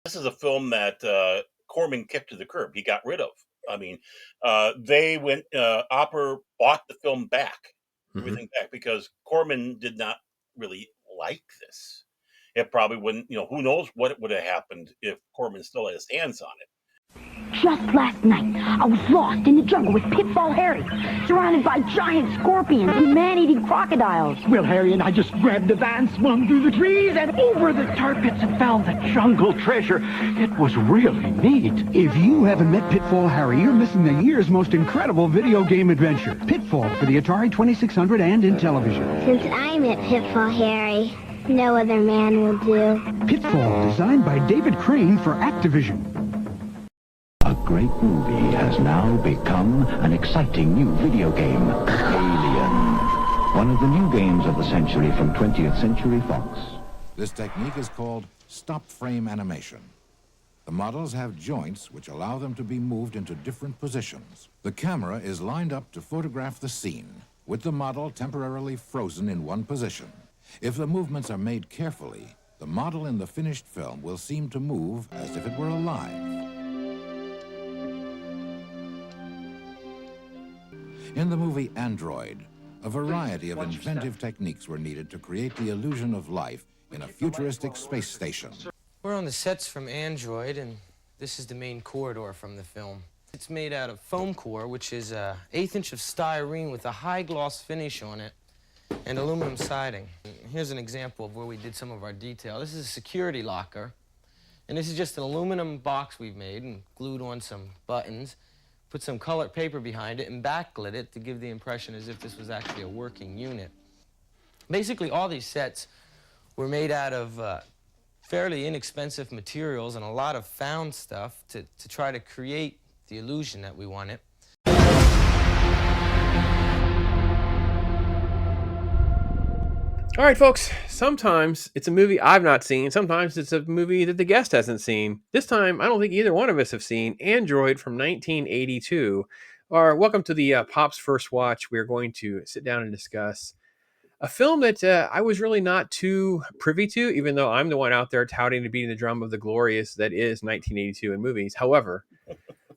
This is a film that Corman kicked to the curb. He got rid of. I mean, they went. Opper bought the film back, Hmm. everything back, because Corman did not really like this. It probably wouldn't. Who knows what would have happened if Corman still had his hands on it. Just last night, I was lost in the jungle with Pitfall Harry, surrounded by giant scorpions and man-eating crocodiles. Well, Harry and I just grabbed the van, swung through the trees, and over the tar pits and found the jungle treasure. It was really neat. If you haven't met Pitfall Harry, you're missing the year's most incredible video game adventure. Pitfall for the Atari 2600 and Intellivision. Since I met Pitfall Harry, no other man will do. Pitfall, designed by David Crane for Activision. A great movie has now become an exciting new video game, Alien. One of the new games of the century from 20th Century Fox. This technique is called stop frame animation. The models have joints which allow them to be moved into different positions. The camera is lined up to photograph the scene, with the model temporarily frozen in one position. If the movements are made carefully, the model in the finished film will seem to move as if it were alive. In the movie Android, a variety of inventive techniques were needed to create the illusion of life in a futuristic space station. We're on the sets from Android, and this is the main corridor from the film. It's made out of foam core, which is an 1/8 inch of styrene with a high gloss finish on it and aluminum siding. Here's an example of where we did some of our detail. This is a security locker, and this is just an aluminum box we've made and glued on some buttons. Put some colored paper behind it and backlit it to give the impression as if this was actually a working unit. Basically, all these sets were made out of fairly inexpensive materials and a lot of found stuff to try to create the illusion that we wanted. All right, folks, sometimes it's a movie I've not seen. Sometimes it's a movie that the guest hasn't seen. This time, I don't think either one of us have seen Android from 1982. Or welcome to the Pop's First Watch. We're going to sit down and discuss a film that I was really not too privy to, even though I'm the one out there touting and beating the drum of the glorious that is 1982 in movies. However,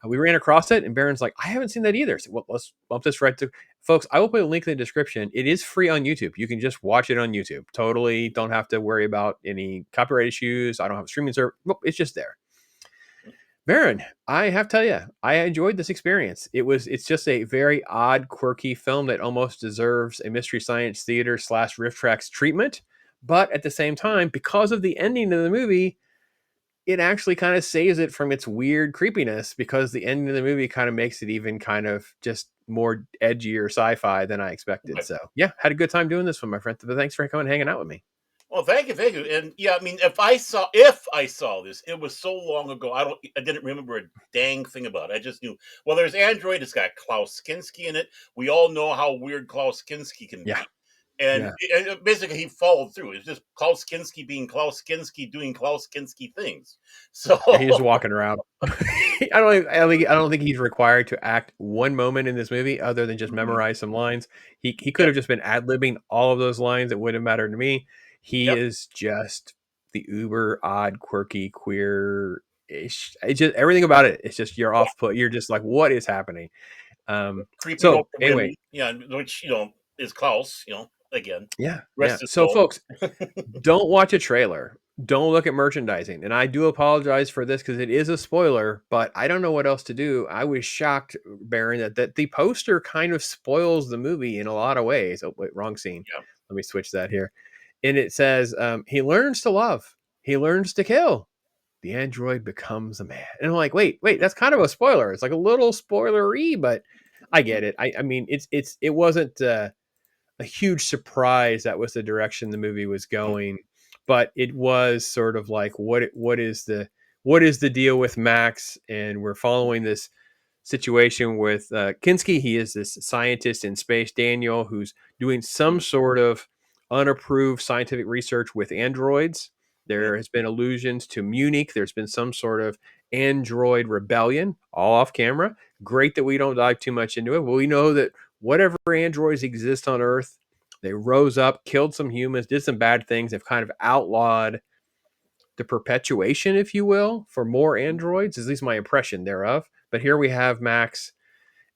we ran across it, and Baron's like, I haven't seen that either. So well, let's bump this right to folks. I will put a link in the description. It is free on YouTube. You can just watch it on YouTube. Totally don't have to worry about any copyright issues. I don't have a streaming server. Nope, it's just there. Baron, I have to tell you, I enjoyed this experience. It's just a very odd, quirky film that almost deserves a Mystery Science Theater / Riff Tracks treatment. But at the same time, because of the ending of the movie, it actually kind of saves it from its weird creepiness, because the ending of the movie kind of makes it even kind of just more edgier sci-fi than I expected. So yeah, had a good time doing this one, my friend. But thanks for coming and hanging out with me. Well, thank you, and yeah, I mean, if I saw this, it was so long ago. I didn't remember a dang thing about it. I just knew. Well, there's Android. It's got Klaus Kinski in it. We all know how weird Klaus Kinski can be. Yeah. And basically, he followed through. It's just Klaus Kinski being Klaus Kinski doing Klaus Kinski things. So he's just walking around. I don't think he's required to act one moment in this movie other than just memorize some lines. He could have just been ad-libbing all of those lines. It wouldn't matter to me. He is just the uber odd, quirky, queer-ish. It's just everything about it. It's just you're off put. You're just like, what is happening? So anyway, which is Klaus. Again. Yeah. So folks, don't watch a trailer. Don't look at merchandising. And I do apologize for this because it is a spoiler, but I don't know what else to do. I was shocked, Baron, that the poster kind of spoils the movie in a lot of ways. Oh, wait, wrong scene. Yeah. Let me switch that here. And it says, he learns to love. He learns to kill. The android becomes a man. And I'm like, wait, that's kind of a spoiler. It's like a little spoilery, but I get it. I mean, it wasn't a huge surprise that was the direction the movie was going, but it was sort of like what is the deal with Max, and we're following this situation with Kinski. He is this scientist in space, Daniel, who's doing some sort of unapproved scientific research with androids. There has been allusions to Munich. There's been some sort of android rebellion, all off camera. Great that we don't dive too much into it, but we know that whatever androids exist on Earth, they rose up, killed some humans, did some bad things. They've kind of outlawed the perpetuation, if you will, for more androids. At least my impression thereof. But here we have Max,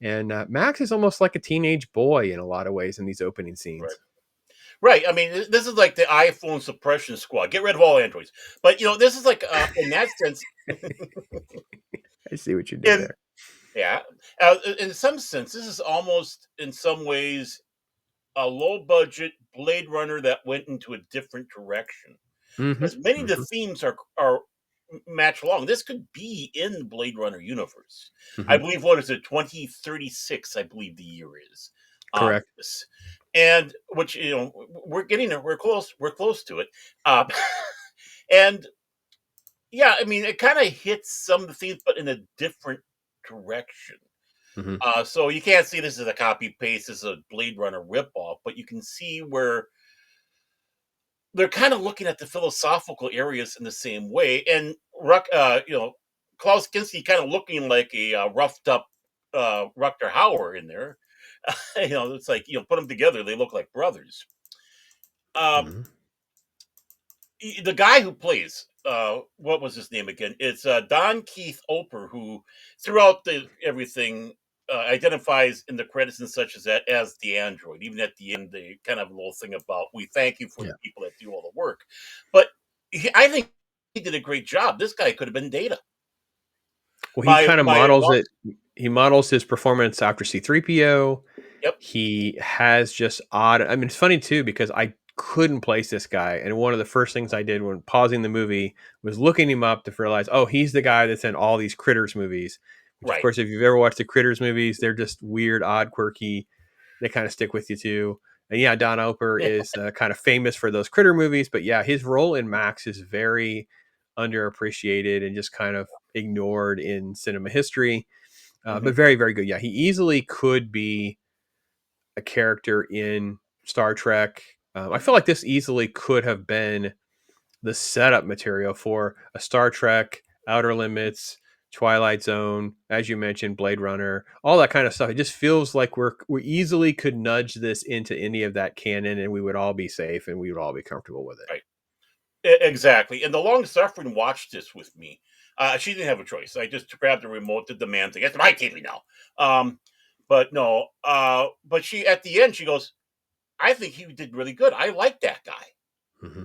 and Max is almost like a teenage boy in a lot of ways in these opening Right. scenes. Right. I mean, this is like the iPhone suppression squad. Get rid of all androids. But this is like in that sense, I see what you did in there. yeah, in some sense, this is almost in some ways a low budget Blade Runner that went into a different direction. Mm-hmm. Because many of the Mm-hmm. themes are match along. This could be in the Blade Runner universe. I Mm-hmm. believe what is it, 2036? I believe the year is. Correct. This. And which we're getting there. We're close. We're close to it. Um, and yeah, I mean, it kind of hits some of the themes, but in a different direction. Mm-hmm. So you can't see this as a copy paste, as a Blade Runner ripoff, but you can see where they're kind of looking at the philosophical areas in the same way. And Klaus Kinski kind of looking like a roughed up Rutger Hauer in there. It's like put them together, they look like brothers. Um, Mm-hmm. the guy who plays what was his name again? It's Don Keith Opper, who throughout the everything identifies in the credits and such as that as the android. Even at the end, they kind of have a little thing about we thank you for Yeah. the people that do all the work. But I think he did a great job. This guy could have been Data. Well, he My kind of my models boss, it. He models his performance after C-3PO. yep, He has just odd. I mean, it's funny too because I couldn't place this guy, and one of the first things I did when pausing the movie was looking him up to realize, oh, he's the guy that's in all these Critters movies. Which, of right, course, if you've ever watched the Critters movies, they're just weird, odd, quirky. They kind of stick with you too. And yeah, Don Opper yeah, is kind of famous for those Critter movies, but yeah, his role in Max is very underappreciated and just kind of ignored in cinema history. hmm But very, very good. Yeah, he easily could be a character in Star Trek. I feel like this easily could have been the setup material for a Star Trek, Outer Limits, Twilight Zone, as you mentioned, Blade Runner, all that kind of stuff. It just feels like we easily could nudge this into any of that canon, and we would all be safe and we would all be comfortable with it. right. Exactly. And the long suffering watched this with me. She didn't have a choice. I just grabbed the remote, did the man thing. It's my TV now. But no. But she at the end she goes, I think he did really good. I like that guy. Mm-hmm.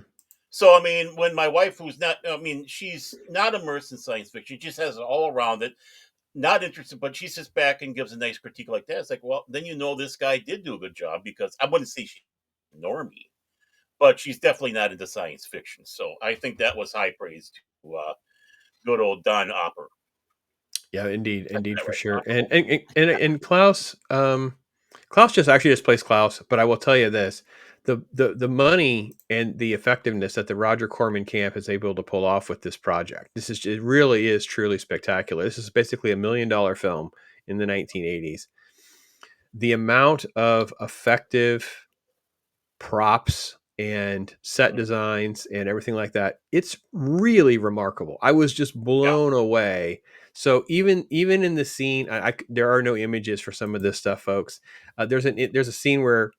So I mean, when my wife, who's not, I mean, she's not immersed in science fiction, she just has it all around it, not interested, but she sits back and gives a nice critique like that. It's like, well, then this guy did do a good job because I wouldn't say she's normie, but she's definitely not into science fiction. So I think that was high praise to good old Don Opper. Yeah, indeed, That's indeed, that for right, sure. Opper. And Klaus, Klaus just plays Klaus. But I will tell you this: the money and the effectiveness that the Roger Corman camp is able to pull off with this project. It really is truly spectacular. This is basically $1 million film in the 1980s. The amount of effective props and set Mhm. designs and everything like that, it's really remarkable. I was just Yeah. blown away. So even in the scene, there are no images for some of this stuff, folks. There's a scene where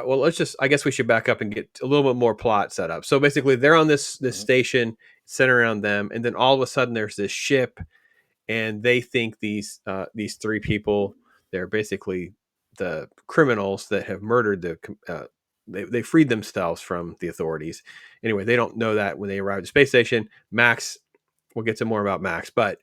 well, I guess we should back up and get a little bit more plot set up. So basically they're on this Mhm. station centered around them, and then all of a sudden there's this ship, and they think these three people, they're basically the criminals that have murdered they freed themselves from the authorities. Anyway, they don't know that when they arrive at the space station. Max, we'll get to more about Max, but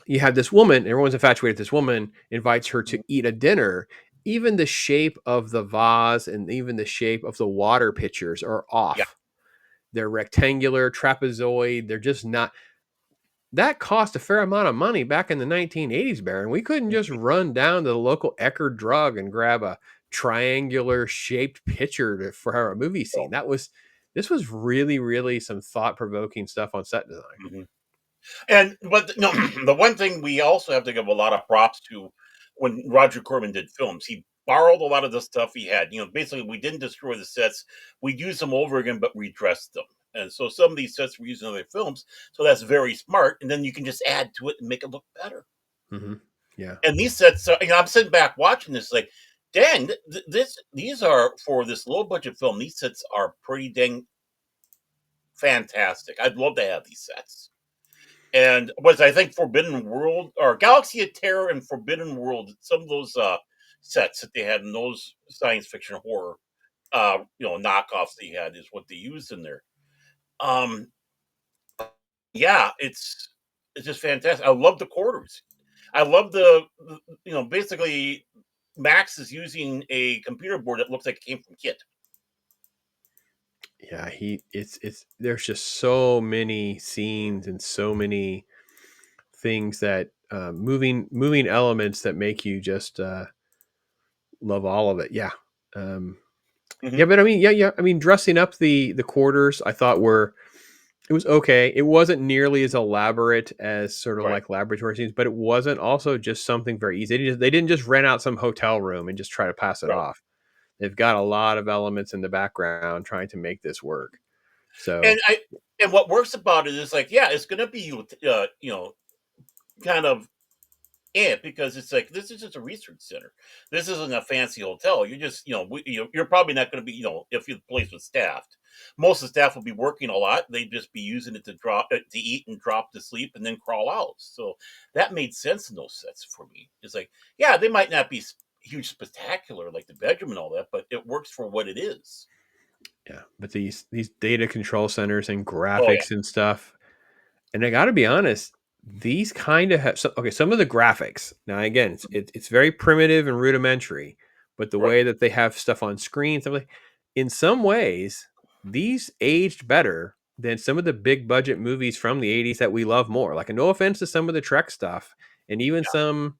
you have this woman, everyone's infatuated with this woman, invites her to Mhm. eat a dinner. Even the shape of the vase and even the shape of the water pitchers are Yeah. off. They're rectangular, trapezoid. They're just not. That cost a fair amount of money back in the 1980s, Baron. We couldn't just run down to the local Eckerd drug and grab a triangular shaped pitcher for our movie scene. This was really, really some thought provoking stuff on set design. Mhm. And but no, the one thing we also have to give a lot of props to when Roger Corman did films, he borrowed a lot of the stuff he had. Basically, we didn't destroy the sets; we used them over again, but redressed them. And so some of these sets were used in other films, so that's very smart. And then you can just add to it and make it look better. Mm-hmm. Yeah. And these sets, I'm sitting back watching this, like, dang, these are for this low budget film. These sets are pretty dang fantastic. I'd love to have these sets. And was I think Forbidden World or Galaxy of Terror and Forbidden World, some of those sets that they had in those science fiction horror knockoffs they had is what they used in there. Um yeah, it's just fantastic. I love the quarters. I love basically Max is using a computer board that looks like it came from Kit. Yeah, it's there's just so many scenes and so many things that moving elements that make you just love all of it. Yeah. Um, Hmm. yeah, but I mean, yeah. I mean, dressing up the quarters, I thought it was okay. It wasn't nearly as elaborate as sort of Right. like laboratory scenes, but it wasn't also just something very easy. They didn't just rent out some hotel room and just try to pass it Right. off. They've got a lot of elements in the background trying to make this work. And So what works about it is like, yeah, it's gonna be kind of because it's like this is just a research center. This isn't a fancy hotel. You're just you're probably not going to be if the place was staffed. Most of the staff will be working a lot. They'd just be using it to drop to eat and drop to sleep and then crawl out. So that made sense in those sets for me. It's like yeah, they might not be huge spectacular like the bedroom and all that, but it works for what it is. yeah, but these data control centers and Oh yeah, graphics and stuff. And I got to be honest, these kind of have okay. Some of the graphics. Now, again, it's very primitive and rudimentary, but the right, way that they have stuff on screen, stuff like, in some ways, these aged better than some of the big budget movies from the '80s that we love more. Like, no offense to some of the Trek stuff, and even some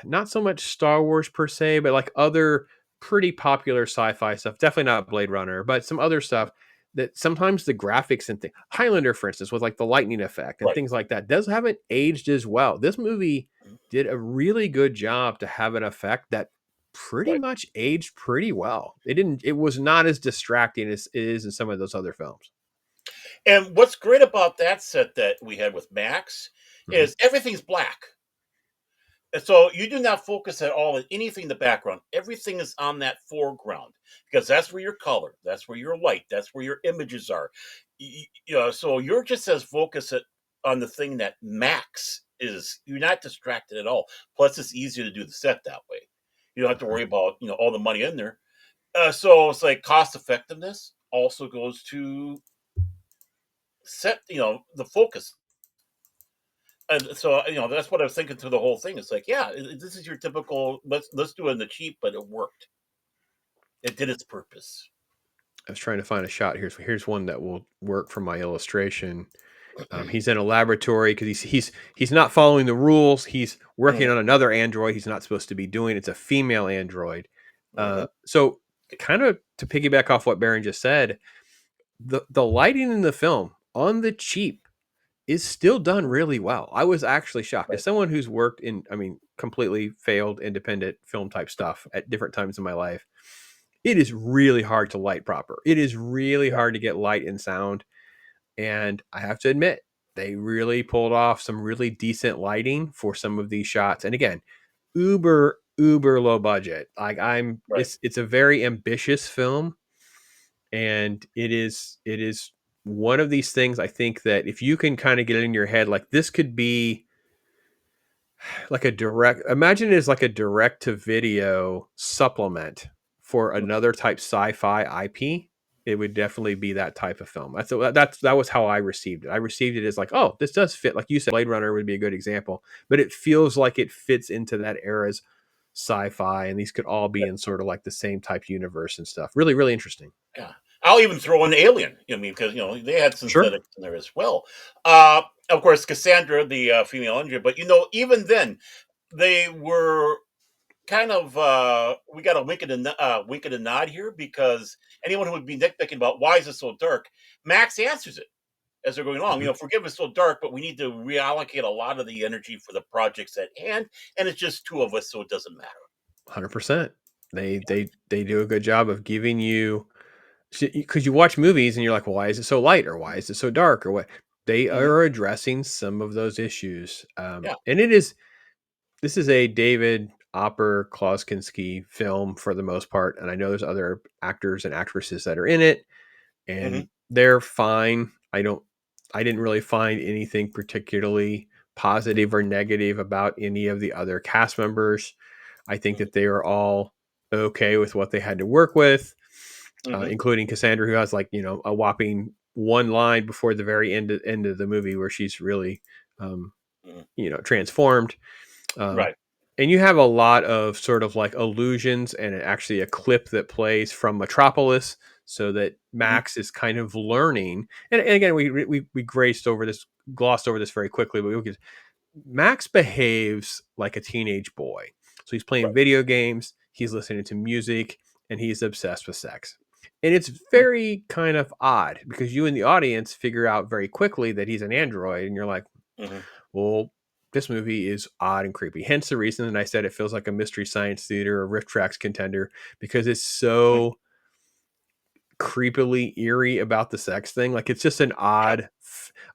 not so much Star Wars per se, but like other pretty popular sci-fi stuff. Definitely not Blade Runner, but some other stuff that sometimes the graphics and things. Highlander, for instance, with like the lightning effect and right, things like that, does haven't aged as well. This movie did a really good job to have an effect that pretty right. much aged pretty well. It didn't. It was not as distracting as it is in some of those other films. And what's great about that set that we had with Max Mhm. is everything's black. And so you do not focus at all on anything in the background. Everything is on that foreground because that's where your color, that's where your light, that's where your images are. So you're just as focused on the thing that Max is. You're not distracted at all. Plus, it's easier to do the set that way. You don't have to worry about all the money in there. So it's like cost effectiveness also goes to set the focus. And so, that's what I was thinking through the whole thing. It's like, yeah, this is your typical let's do it in the cheap, but it worked. It did its purpose. I was trying to find a shot. Here's one that will work for my illustration. He's in a laboratory because he's not following the rules. He's working Mhm, on another android he's not supposed to be doing. It's a female android. mhm, So kind of to piggyback off what Baron just said, the lighting in the film on the cheap is still done really well. I was actually shocked as right, someone who's worked in, I mean, completely failed independent film type stuff at different times in my life. It is really hard to light proper. It is really yeah, hard to get light and sound. And I have to admit, they really pulled off some really decent lighting for some of these shots. And again, uber low budget. Like right. it's a very ambitious film, and it is one of these things I think that if you can kind of get it in your head, like this could be like a direct imagine it as like a direct to video supplement for another type sci-fi IP. It would definitely be that type of film. That was how I received it. I received it as like, oh, this does fit. Like you said, Blade Runner would be a good example, but it feels like it fits into that era's sci-fi, and these could all be in sort of like the same type universe and stuff. Really, really interesting. Yeah. I'll even throw in Alien. Because they had Sure. synthetics in there as well. Of course, Cassandra, the female android, but even then, they were kind of we got to wink and a nod here because anyone who would be nitpicking about why is it so dark, Max answers it as they're going along. Mhm. Forgive us so dark, but we need to reallocate a lot of the energy for the projects at hand, and it's just two of us, so it doesn't matter. 100%. They do a good job of giving you because you watch movies and you're like, well, why is it so light or why is it so dark or what? They Hmm. are addressing some of those issues, Yeah. and this is a David Opper Klaus Kinski film for the most part, and I know there's other actors and actresses that are in it, Hmm. and they're fine. I didn't really find anything particularly positive or negative about any of the other cast members. I think Mhm. that they are all okay with what they had to work with, Mhm. including Cassandra, who has, like, a whopping one line before the very end of the movie where she's really, um, Mhm. transformed. Um, Right. and you have a lot of sort of like illusions and actually a clip that plays from Metropolis, so that Mhm. Max is kind of learning. And again, we glossed over this very quickly, but Max behaves like a teenage boy. So he's playing Right. video games, he's listening to music, and he's obsessed with sex. And it's Mhm. very kind of odd because you in the audience figure out very quickly that he's an android, and you're like, Mhm. well, this movie is odd and creepy. Hence the reason that I said it feels like a Mystery Science Theater or Rift Tracks contender, because it's Mhm. so creepily eerie about the sex thing. Like, it's just an Yeah. odd.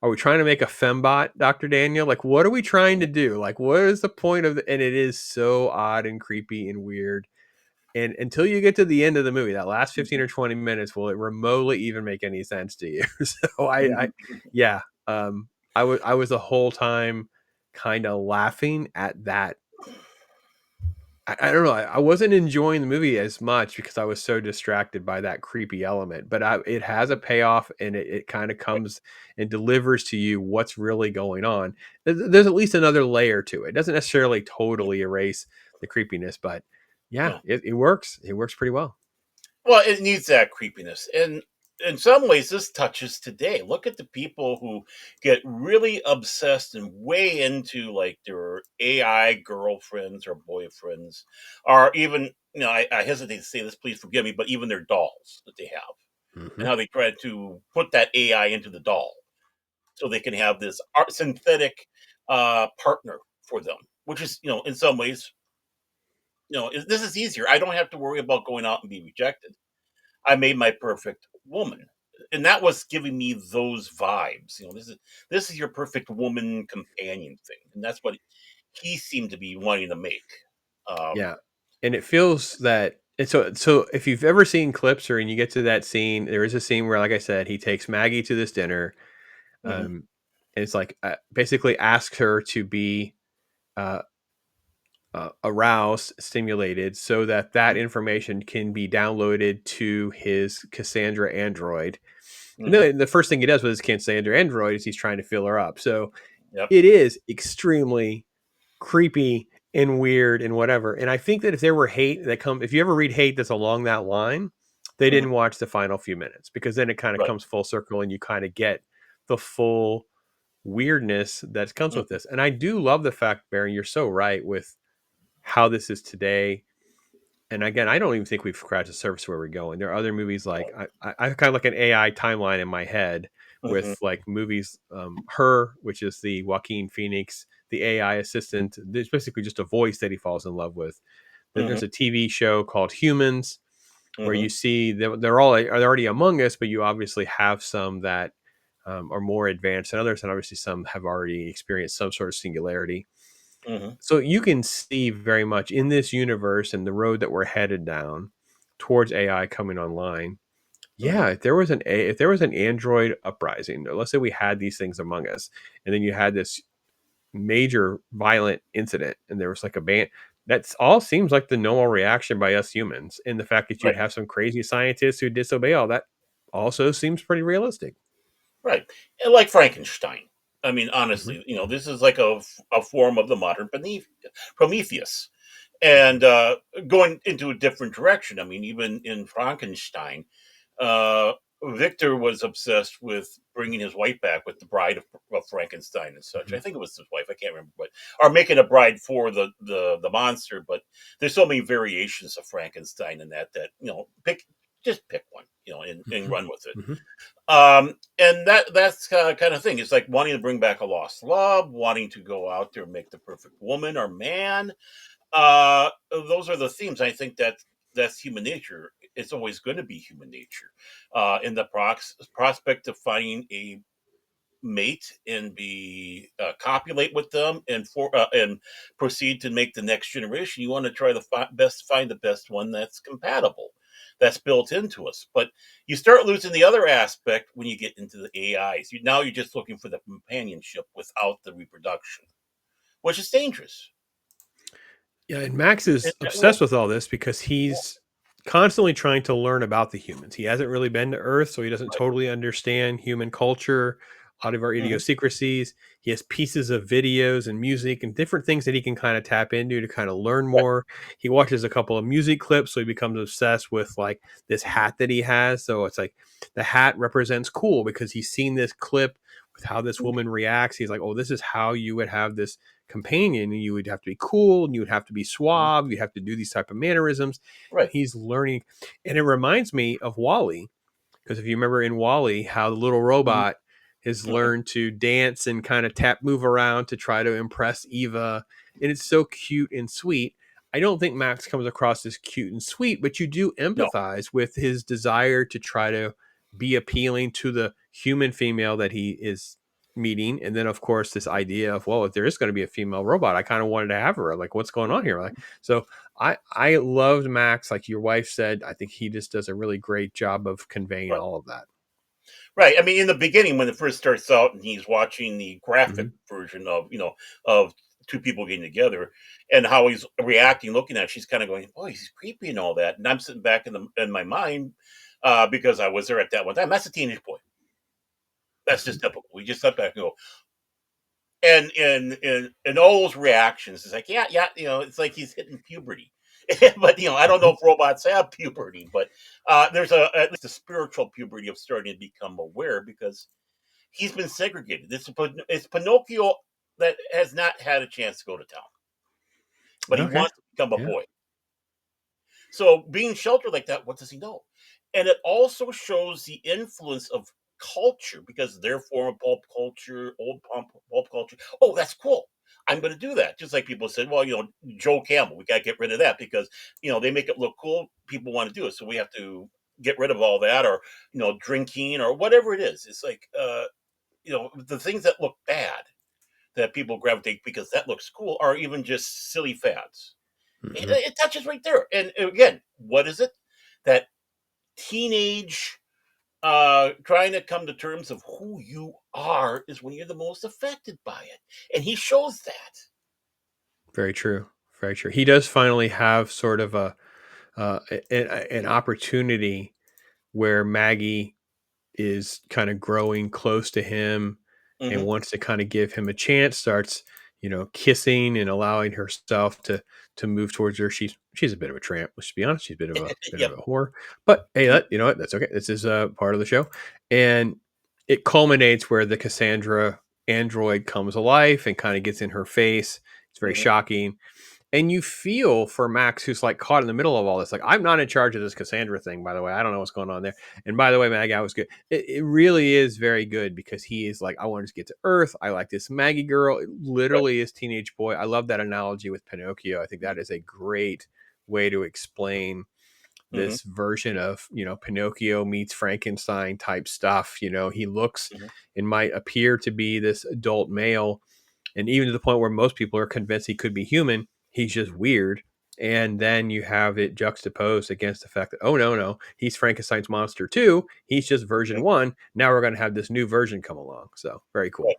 Are we trying to make a fembot, Dr. Daniel? Like, what are we trying to do? Like, what is the point of and it is so odd and creepy and weird. And until you get to the end of the movie, that last 15 Mhm. or 20 minutes, will it remotely even make any sense to you? So Mhm. yeah, I was the whole time kind of laughing at that. I don't know. I wasn't enjoying the movie as much because I was so distracted by that creepy element. But it has a payoff, and it kind of Right. comes and delivers to you what's really going on. There's at least another layer to it. It doesn't necessarily Mhm. totally erase the creepiness, but yeah, No. it works. It works pretty well. Well, it needs that creepiness. And in some ways, this touches today. Look at the people who get really obsessed and way into like their AI girlfriends or boyfriends, or even, I hesitate to say this, please forgive me, but even their dolls that they have, and Hmm. how they try to put that AI into the doll so they can have this synthetic partner for them, which is, in some ways, this is easier. I don't have to worry about going out and be rejected. I made my perfect woman. And that was giving me those vibes. This is your perfect woman companion thing. And that's what he seemed to be wanting to make. Um, Yeah, and it feels that. And so if you've ever seen clips, or and you get to that scene, there is a scene where, like I said, he takes Maggie to this dinner. mhm, Um, and it's like, basically asks her to be uh, aroused, stimulated, so that mhm, information can be downloaded to his Cassandra android. And mhm. then the first thing he does with his Cassandra android is he's trying to fill her up. So Yep. it is extremely creepy and weird and whatever. And I think that if there were hate that if you ever read hate that's along that line, they Mhm. didn't watch the final few minutes, because then it kind of Right. comes full circle and you kind of get the full weirdness that comes with Mhm. this. And I do love the fact, Baron, you're so right with how this is today. And again, I don't even think we've scratched the surface where we're going. There are other movies, like I kind of like an AI timeline in my head Mhm. with like movies, Her, which is the Joaquin Phoenix, the AI assistant. There's basically just a voice that he falls in love with. Then Mhm. there's a TV show called Humans, where Mhm. you see they're already among us, but you obviously have some that are more advanced than others, and obviously some have already experienced some sort of singularity. Mhm. So you can see very much in this universe and the road that we're headed down towards AI coming online. Yeah, Mhm. if there was an Android uprising, let's say we had these things among us, and then you had this major violent incident, and there was like a ban. That's all seems like the normal reaction by us humans, and the fact that you'd Right. have some crazy scientists who disobey all that also seems pretty realistic. Right. And like Frankenstein. I mean, Hmm. honestly, this is like a form of the modern Prometheus. And Hmm. going into a different direction. I mean, even in Frankenstein, uh, Victor was obsessed with bringing his wife back with the bride of Frankenstein and such. Hmm. I think it was his wife. I can't remember, but or making a bride for the monster. But there's so many variations of Frankenstein in that pick one, and Hmm. run with it. Hmm. And that's kind of thing. It's like wanting to bring back a lost love, wanting to go out there and make the perfect woman or man. Those are the themes. I think that's human nature. It's always going to be human nature. In the prospect of finding a mate and be copulate with them and proceed to make the next generation, you want to try the find the best one that's compatible. that's built into us. But you start losing the other aspect when you get into the AIs. Now you're just looking for the companionship without the reproduction, which is dangerous. Yeah, and Max is Well, obsessed with all this because he's constantly trying to learn about the humans. He hasn't really been to Earth, so he doesn't right. totally understand human culture, a lot of our Hmm. idiosyncrasies. He has pieces of videos and music and different things that he can kind of tap into to kind of learn Right. more. He watches a couple of music clips, so he becomes obsessed with like this hat that he has. So it's like the hat represents cool because he's seen this clip with how this woman reacts. He's like, oh, this is how you would have this companion. You would have to be cool and you would have to be Mhm. suave, you have to do these type of mannerisms, and Right. he's learning. And it reminds me of Wally, because if you remember in Wally how the little Mhm. robot has Okay. learned to dance and kind of tap move around to try to impress Eva, and it's so cute and sweet. I don't think Max comes across as cute and sweet, but you do No. empathize with his desire to try to be appealing to the human female that he is meeting. And then of course this idea of, well, if there is going to be a female robot, I kind of wanted to have her. Like, what's going on here? Like, so I loved Max, like your wife said. I think he just does a really great job of conveying Right. all of that. Right. I mean, in the beginning, when it first starts out, and he's watching the graphic Hmm. version of of two people getting together, and how he's reacting, looking at it, she's kind of going, "Oh, he's creepy and all that." And I'm sitting back in my mind because I was there at that one time. That's a teenage boy. That's Hmm. just typical. We just sit back and go, and all those reactions is like, yeah, yeah, it's like he's hitting puberty. But I don't know Hmm. if robots have puberty, but there's at least a spiritual puberty of starting to become aware because he's been segregated. It's Pinocchio that has not had a chance to go to town, but he Okay. wants to become a Yeah. boy. So being sheltered like that, what does he know? And it also shows the influence of culture because their form of pulp culture, old pulp culture. Oh, that's cool. I'm going to do that. Just like people said, well, Joe Campbell, we got to get rid of that because they make it look cool. People want to do it, so we have to get rid of all that, or drinking or whatever it is. It's like the things that look bad that people gravitate because that looks cool, are even just silly fads. It, Hmm. it touches right there. And again, what is it? That teenage trying to come to terms of who you are is when you're the most affected by it. And he shows that. Very true. Very true. He does finally have sort of an opportunity where Maggie is kind of growing close to him and Hmm. wants to kind of give him a chance, starts, kissing and allowing herself to move towards her. She's a bit of a tramp, let's be honest. She's a bit of Yep. a whore. But hey, Mhm. you know what? That's okay. This is part of the show. And it culminates where the Cassandra android comes alive and kind of gets in her face. It's very Mhm. shocking, and you feel for Max, who's like caught in the middle of all this. Like, I'm not in charge of this Cassandra thing, by the way. I don't know what's going on there. And by the way, Maggie, I was good. It really is very good because he is like, I want to get to Earth. I like this Maggie girl. It Right. literally is teenage boy. I love that analogy with Pinocchio. I think that is a great way to explain Hmm. this version of, Pinocchio meets Frankenstein type stuff. He looks Hmm. and might appear to be this adult male, and even to the point where most people are convinced he could be human. He's just weird. And then you have it juxtaposed against the fact that, oh, no, he's Frankenstein's monster too. He's just version Hmm. one. Now we're going to have this new version come along. So very Right. cool.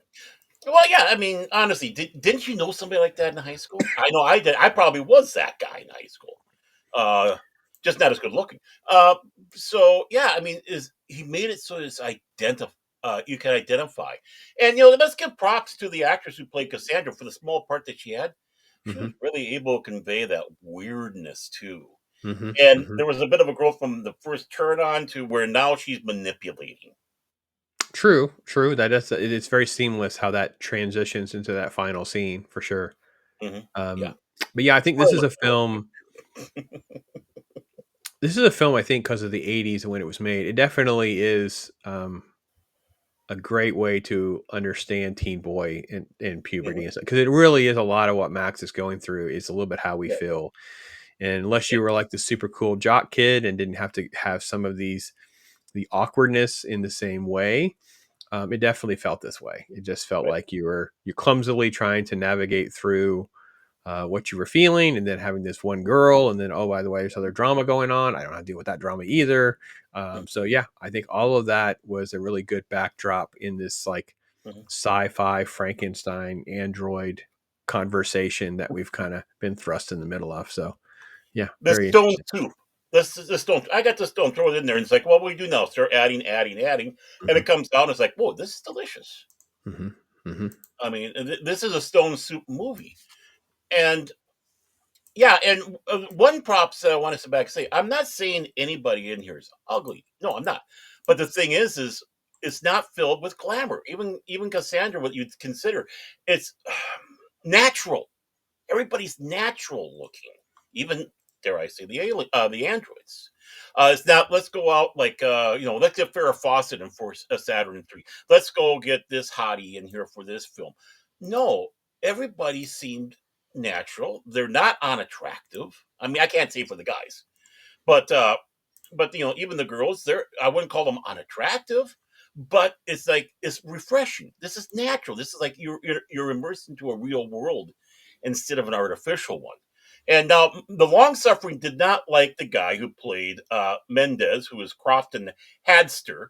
Well, yeah. I mean, honestly, didn't you know somebody like that in high school? I know I did. I probably was that guy in high school. Uh, just not as good looking. So yeah, I mean, is he made it so it's you can identify, and let's give props to the actress who played Cassandra for the small part that she had. She Hmm. was really able to convey that weirdness too, Hmm. and Hmm. there was a bit of a growth from the first turn on to where now she's manipulating. True, true. It's very seamless how that transitions into that final scene for sure. Hmm. Yeah. Um, but yeah, I think this is Spoiler a alert. film. This is a film I think because of the '80s and when it was made. It definitely is. A great way to understand teen boy and puberty Mhm. and stuff, because it really is a lot of what Max is going through is a little bit how we Yeah. feel. And unless Yeah. you were like the super cool jock kid and didn't have to have some of the awkwardness in the same way, it definitely felt this way. It just felt Right. like you clumsily trying to navigate through what you were feeling, and then having this one girl, and then, oh, by the way, there's other drama going on. I don't have to deal with that drama either. So yeah, I think all of that was a really good backdrop in this like sci-fi Frankenstein android conversation that we've kind of been thrust in the middle of. So yeah, The very stone interesting. soup. The stone. I got the stone. Throw it in there, and it's like, what do we do now? Start adding, and it comes out, and it's like, whoa, this is delicious. Mm-hmm. Mm-hmm. I mean, this is a stone soup movie, and yeah, and one props that I want to sit back and say, I'm not saying anybody in here is ugly. No, I'm not. But the thing is it's not filled with glamour. Even Cassandra, what you'd consider, it's natural. Everybody's natural looking. Even dare I say the androids. It's not. Let's go out like let's get Farrah Fawcett in for Saturn 3. Let's go get this hottie in here for this film. No, everybody seemed natural. They're not unattractive. I mean, I can't say for the guys, but even the girls, I wouldn't call them unattractive, but it's like it's refreshing. This is natural. This is like you're immersed into a real world instead of an artificial one. And now the long suffering did not like the guy who played Mendez, who was Crofton Haddister.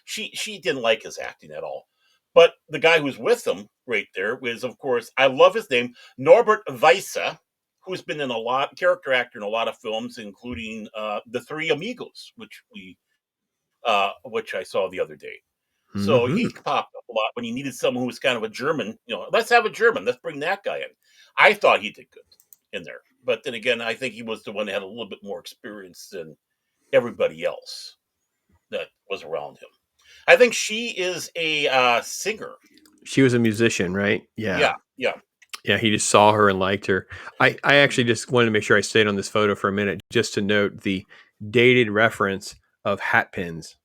She didn't like his acting at all. But the guy who's with him right there was, of course, I love his name, Norbert Weisse, who's been in a lot, character actor in a lot of films, including The Three Amigos, which I saw the other day. So he popped up a lot when you needed someone who was kind of a German. Let's have a German. Let's bring that guy in. I thought he did good in there, but then again, I think he was the one that had a little bit more experience than everybody else that was around him. I think she is a singer. She was a musician, right? Yeah. Yeah. Yeah, he just saw her and liked her. I actually just wanted to make sure I stayed on this photo for a minute just to note the dated reference of hat pins.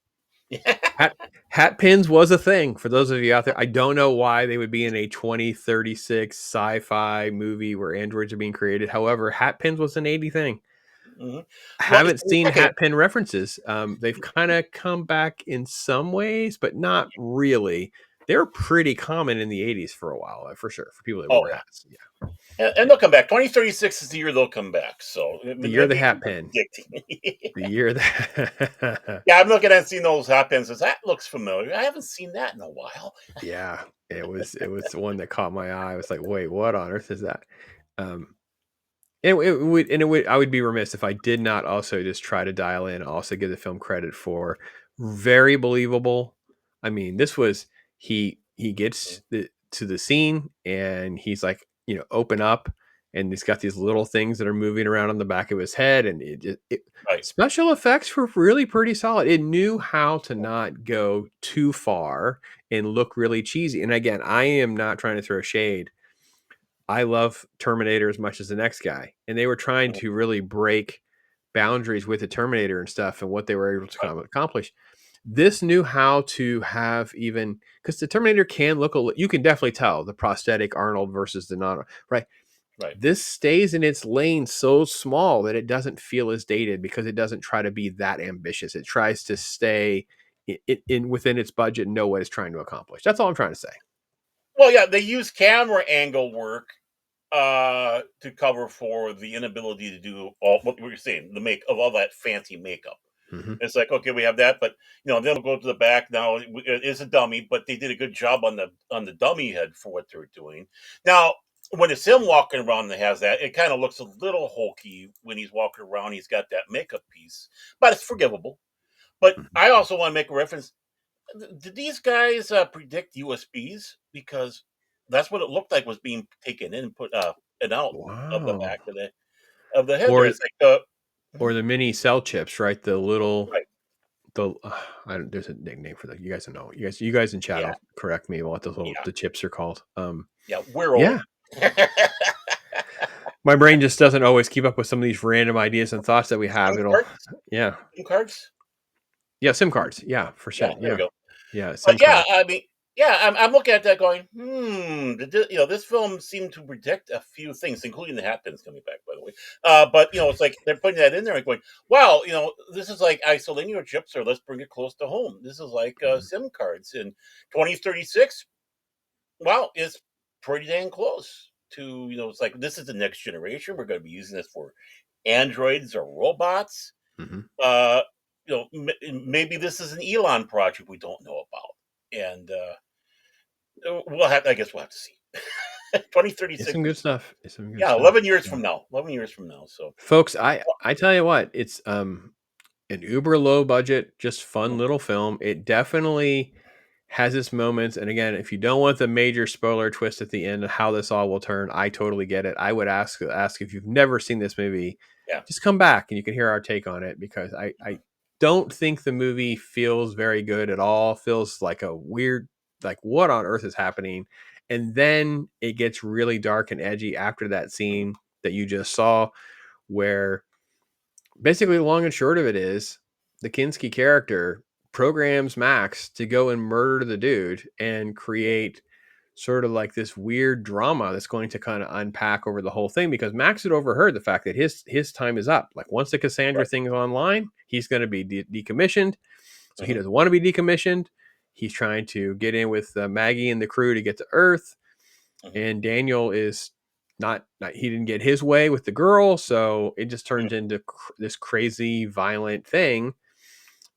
Hat pins was a thing for those of you out there. I don't know why they would be in a 2036 sci-fi movie where androids are being created. However, hat pins was an 80 thing. Mm-hmm. Haven't seen hat pin references. They've kind of come back in some ways, but not really. They were pretty common in the 80s for a while, for sure, for people that wore hats. Yeah. And they'll come back. 2036 is the year they'll come back. So the year of the hat pin. The year that. Yeah, I'm looking at seeing those hat pins. That looks familiar. I haven't seen that in a while. Yeah, it was the one that caught my eye. I was like, wait, what on earth is that? I would be remiss if I did not also just try to dial in, also give the film credit for very believable. I mean, this was he gets to the scene and he's like, open up, and he's got these little things that are moving around on the back of his head, and special effects were really pretty solid. It knew how to not go too far and look really cheesy. And again, I am not trying to throw shade. I love Terminator as much as the next guy, and they were trying to really break boundaries with the Terminator and stuff and what they were able to accomplish. This knew how to have, even because the Terminator can look you can definitely tell the prosthetic Arnold versus the non, right? This stays in its lane so small that it doesn't feel as dated because it doesn't try to be that ambitious. It tries to stay in within its budget and know what it's trying to accomplish. That's all I'm trying to say. Well, yeah, they use camera angle work to cover for the inability to do all what you're saying, the make of all that fancy makeup. Mm-hmm. It's like, okay, we have that, but then we'll go to the back. Now it is a dummy, but they did a good job on the dummy head for what they're doing. Now, when it's him walking around that has that, it kind of looks a little hokey when he's walking around. He's got that makeup piece, but it's forgivable. But I also want to make a reference. Did these guys predict USBs? Because that's what it looked like was being taken in and put and out of the back of the head. Or, it's like or the mini cell chips, right? The little, right. There's a nickname for that. You guys don't know. You guys in chat will correct me what those little the chips are called. We're old. My brain just doesn't always keep up with some of these random ideas and thoughts that we have. SIM cards. Yeah, SIM cards. Yeah, for sure. Yeah, there you go. Yeah, but I mean, I'm looking at that going, this film seemed to predict a few things, including the hat pins coming back, by the way. But it's like they're putting that in there and going, wow, this is like isolinear chips, or let's bring it close to home. This is like SIM cards in 2036. Wow, it's pretty dang close to, it's like this is the next generation. We're going to be using this for androids or robots. Mm-hmm. Maybe this is an Elon project we don't know about, and we'll have. I guess we'll have to see. It's 2036. some good stuff. It's some good Yeah, stuff. 11 years from now. 11 years from now. So, Folks, I tell you what, it's an uber low budget, just fun Mhm. little film. It definitely has its moments. And again, if you don't want the major spoiler twist at the end of how this all will turn, I totally get it. I would ask if you've never seen this movie, yeah, just come back and you can hear our take on it, because I don't think the movie feels very good at all. Feels like a weird, like, what on earth is happening? And then it gets really dark and edgy after that scene that you just saw, where basically the long and short of it is the Kinski character programs Max to go and murder the dude and create sort of like this weird drama that's going to kind of unpack over the whole thing, because Max had overheard the fact that his time is up. Like, once the Cassandra right. thing is online, he's going to be decommissioned. So he Mhm, doesn't want to be decommissioned. He's trying to get in with Maggie and the crew to get to Earth. mhm, And Daniel is not he didn't get his way with the girl, so it just mhm, turns into this crazy violent thing.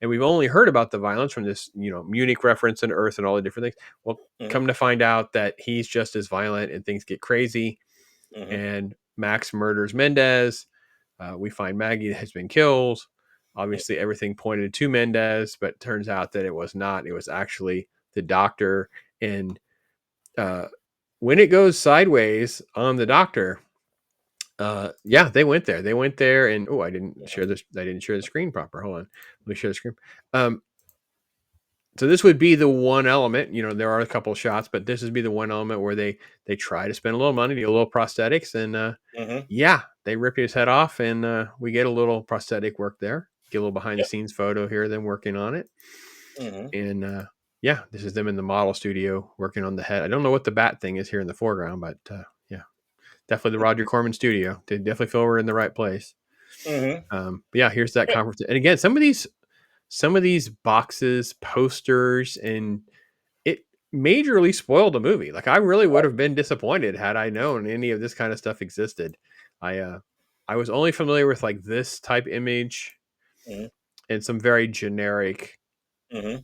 And we've only heard about the violence from this, Munich reference and Earth and all the different things. Well, mhm, come to find out that he's just as violent and things get crazy. mhm, And Max murders Mendez. We find Maggie has been killed. mhm, Obviously, everything pointed to Mendez, but turns out that it was not. It was actually the doctor. And uh, when it goes sideways on the doctor, yeah, they went there. They went there, and I didn't mhm, share this. I didn't share the screen proper. Hold on, let me share the screen. Um, so this would be the one element. There are a couple of shots, but this would be the one element where they try to spend a little money, get a little prosthetics, and mhm. yeah, they rip his head off, and we get a little prosthetic work there. Get a little behind the Yep. scenes photo here, them working on it, Mhm, and yeah, this is them in the model studio working on the head. I don't know what the bat thing is here in the foreground, but yeah, definitely the Roger Corman studio. They definitely feel we're in the right place. mhm. But yeah, here's that Yeah, conference, and again, some of these boxes, posters, and it majorly spoiled the movie. Like, I really would have been disappointed had I known any of this kind of stuff existed. I was only familiar with like this type image mhm, and some very generic. mhm.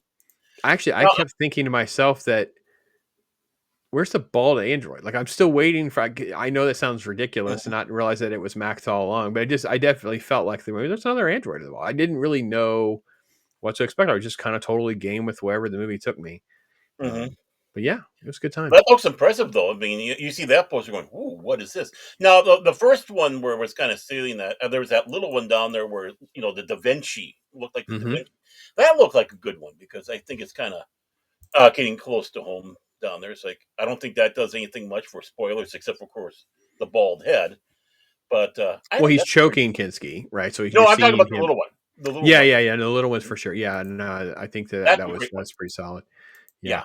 Actually, I Now, kept thinking to myself that, where's the bald android? Like, I'm still waiting for. I know that sounds ridiculous, and mhm, not realize that it was Max all along. But I definitely felt like there's another android at the wall. I didn't really know what to expect. I was just kind of totally game with wherever the movie took me. mhm. But yeah, it was a good time. That looks impressive, though. I mean, you see that poster going, "Ooh, what is this?" Now, the first one where it was kind of stealing that, there was that little one down there where the Da Vinci looked like the Da Hmm. Vinci. That looked like a good one because I think it's kind of getting close to home down there. It's like I don't think that does anything much for spoilers, except of course the bald head. But I Well, think he's that's pretty. choking Kinski, right? So No, you're I'm talking seeing about the him. little one. The little Yeah, one. yeah, yeah. The little ones for sure. Yeah, no, I think That's that a was great one. that's pretty solid. Yeah, Yeah.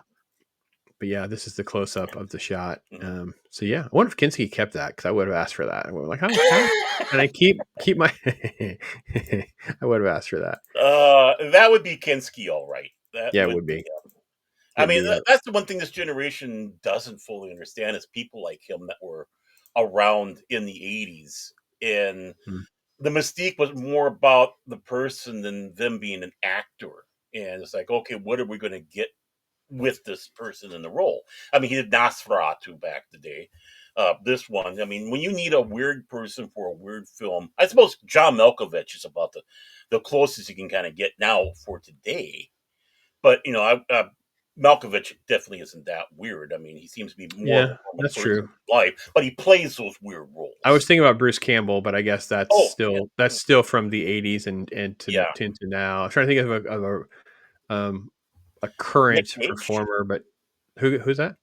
but yeah, this is the close up of the shot. Mhm. So yeah, I wonder if Kinski kept that, because I would have asked for that. I would like, how can I keep my? I would have asked for that. That would be Kinski, all right. That Yeah, it would would be. be. I It'd mean, be. that's the one thing this generation doesn't fully understand is people like him that were around in the '80s, and Hmm. the mystique was more about the person than them being an actor. And it's like, okay, what are we going to get with this person in the role? I mean, he did Nosferatu back in the day. This one, I mean, when you need a weird person for a weird film, I suppose John Malkovich is about the closest you can kind of get now for today. But Malkovich definitely isn't that weird. I mean, he seems to be more of Yeah, a normal that's person true. in life, but he plays those weird I was roles. thinking about Bruce Campbell, but I guess that's Oh, still yeah, from the '80s and yeah. to now. I'm trying to think of a Nick current Cage, performer, but who's that?